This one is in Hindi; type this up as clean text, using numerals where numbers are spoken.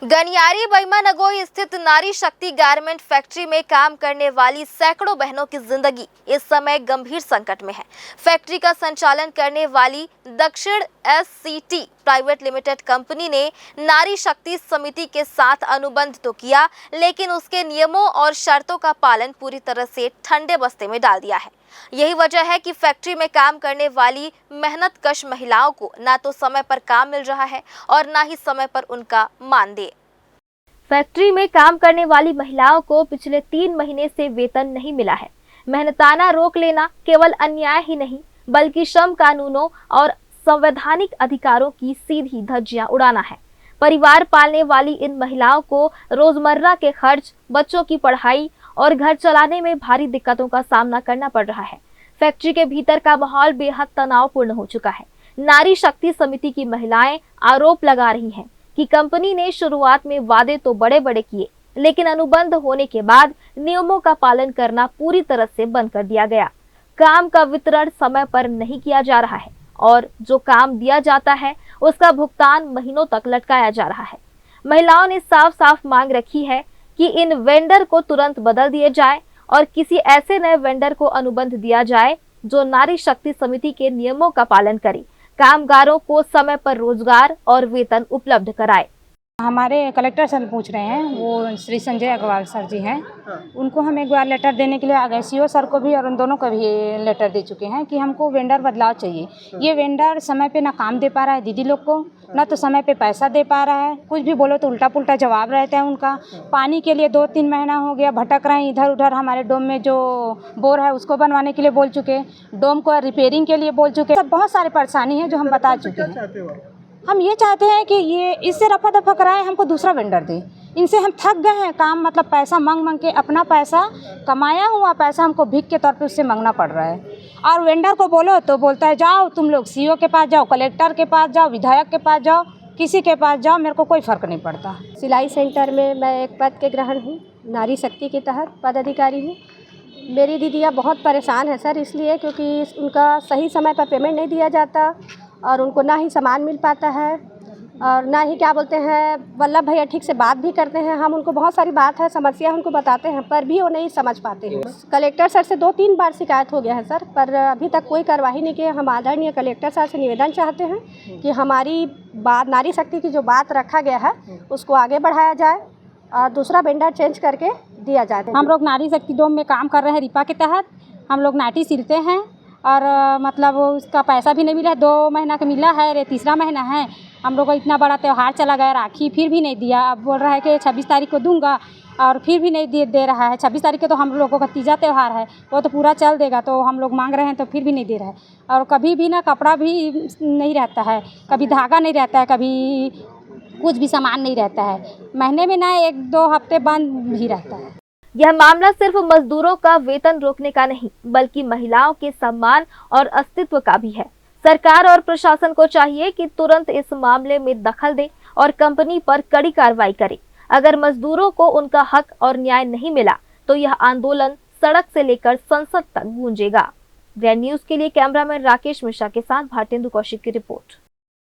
गनियारी बैमा नगोई स्थित नारी शक्ति गारमेंट फैक्ट्री में काम करने वाली सैकड़ों बहनों की जिंदगी इस समय गंभीर संकट में है। फैक्ट्री का संचालन करने वाली दक्षिण एससीटी प्राइवेट लिमिटेड कंपनी ने नारी शक्ति समिति के साथ अनुबंध तो किया, लेकिन उसके नियमों और शर्तों का पालन पूरी तरह से ठंडे बस्ते में डाल दिया है। यही वजह है कि फैक्ट्री में काम करने वाली मेहनतकश महिलाओं को ना तो समय पर काम मिल रहा है और ना ही समय पर उनका मानदेय। फैक्ट्री में काम करने वाली महिलाओं को पिछले 3 महीने से वेतन नहीं मिला है। मेहनताना रोक लेना केवल अन्याय ही नहीं, बल्कि श्रम कानूनों और संवैधानिक अधिकारों की सीधी धज्जियां उड़ाना है। परिवार पालने वाली इन महिलाओं को रोजमर्रा के खर्च, बच्चों की पढ़ाई और घर चलाने में भारी दिक्कतों का सामना करना पड़ रहा है। फैक्ट्री के भीतर का माहौल बेहद तनावपूर्ण हो चुका है। नारी शक्ति समिति की महिलाएं आरोप लगा रही हैं कि कंपनी ने शुरुआत में वादे तो बड़े बड़े किए, लेकिन अनुबंध होने के बाद नियमों का पालन करना पूरी तरह से बंद कर दिया गया। काम का वितरण समय पर नहीं किया जा रहा है और जो काम दिया जाता है उसका भुगतान महीनों तक लटकाया जा रहा है। महिलाओं ने साफ साफ मांग रखी है कि इन वेंडर को तुरंत बदल दिए जाए और किसी ऐसे नए वेंडर को अनुबंध दिया जाए जो नारी शक्ति समिति के नियमों का पालन करे, कामगारों को समय पर रोजगार और वेतन उपलब्ध कराए। हमारे कलेक्टर सर पूछ रहे हैं, वो श्री संजय अग्रवाल सर जी हैं। उनको हम एक बार लेटर देने के लिए आ गए, सीओ सर को भी और उन दोनों को भी लेटर दे चुके हैं कि हमको वेंडर बदलाव चाहिए। ये वेंडर समय पे ना काम दे पा रहा है दीदी लोग को, ना तो समय पे पैसा दे पा रहा है। कुछ भी बोलो तो उल्टा पुल्टा जवाब रहता है उनका। पानी के लिए 2-3 महीना हो गया भटक रहे हैं इधर उधर। हमारे डोम में जो बोर है उसको बनवाने के लिए बोल चुके, डोम को रिपेयरिंग के लिए बोल चुके। सब बहुत सारी परेशानी है जो हम बता चुके हैं। हम ये चाहते हैं कि ये इससे रफा दफा कराए, हमको दूसरा वेंडर दे। इनसे हम थक गए हैं। काम मतलब पैसा मांग के, अपना पैसा कमाया हुआ पैसा हमको भीख के तौर पे उससे मांगना पड़ रहा है। और वेंडर को बोलो तो बोलता है जाओ तुम लोग सीओ के पास जाओ, कलेक्टर के पास जाओ, विधायक के पास जाओ, किसी के पास जाओ, मेरे को कोई फ़र्क नहीं पड़ता। सिलाई सेंटर में मैं एक पद के ग्रहण हूँ, नारी शक्ति के तहत पद अधिकारी हूँ। मेरी दीदियाँ बहुत परेशान है सर, इसलिए क्योंकि उनका सही समय पर पेमेंट नहीं दिया जाता और उनको ना ही सामान मिल पाता है और ना ही क्या बोलते हैं वल्लभ भैया ठीक से बात भी करते हैं। हम उनको बहुत सारी बात है, समस्या उनको बताते हैं, पर भी वो नहीं समझ पाते हैं। कलेक्टर सर से 2-3 बार शिकायत हो गया है सर, पर अभी तक कोई कार्रवाई नहीं की। हम आदरणीय कलेक्टर सर से निवेदन चाहते हैं कि हमारी बात, नारी शक्ति की जो बात रखा गया है उसको आगे बढ़ाया जाए और दूसरा वेंडर चेंज करके दिया जाए। हम लोग नारी शक्ति डोम में काम कर रहे हैं रिपा के तहत। हम लोग नाटी सिलते हैं और मतलब उसका पैसा भी नहीं मिला है। 2 महीना का मिला है, ये 3रा महीना है। हम लोग को इतना बड़ा त्यौहार चला गया, राखी, फिर भी नहीं दिया। अब बोल रहा है कि 26 तारीख को दूंगा और फिर भी नहीं दे रहा है। 26 तारीख को तो हम लोगों का तीजा त्यौहार है, वो तो पूरा चल देगा, तो हम लोग मांग रहे हैं तो फिर भी नहीं दे रहा है। और कभी भी ना कपड़ा भी नहीं रहता है, कभी धागा नहीं रहता है, कभी कुछ भी सामान नहीं रहता है। महीने में ना 1-2 हफ्ते बंद भी रहता है। यह मामला सिर्फ मजदूरों का वेतन रोकने का नहीं, बल्कि महिलाओं के सम्मान और अस्तित्व का भी है। सरकार और प्रशासन को चाहिए कि तुरंत इस मामले में दखल दे और कंपनी पर कड़ी कार्रवाई करे। अगर मजदूरों को उनका हक और न्याय नहीं मिला तो यह आंदोलन सड़क से लेकर संसद तक गूंजेगा। ग्रैंड न्यूज के लिए कैमरामैन राकेश मिश्रा के साथ भारतेंदु कौशिक की रिपोर्ट।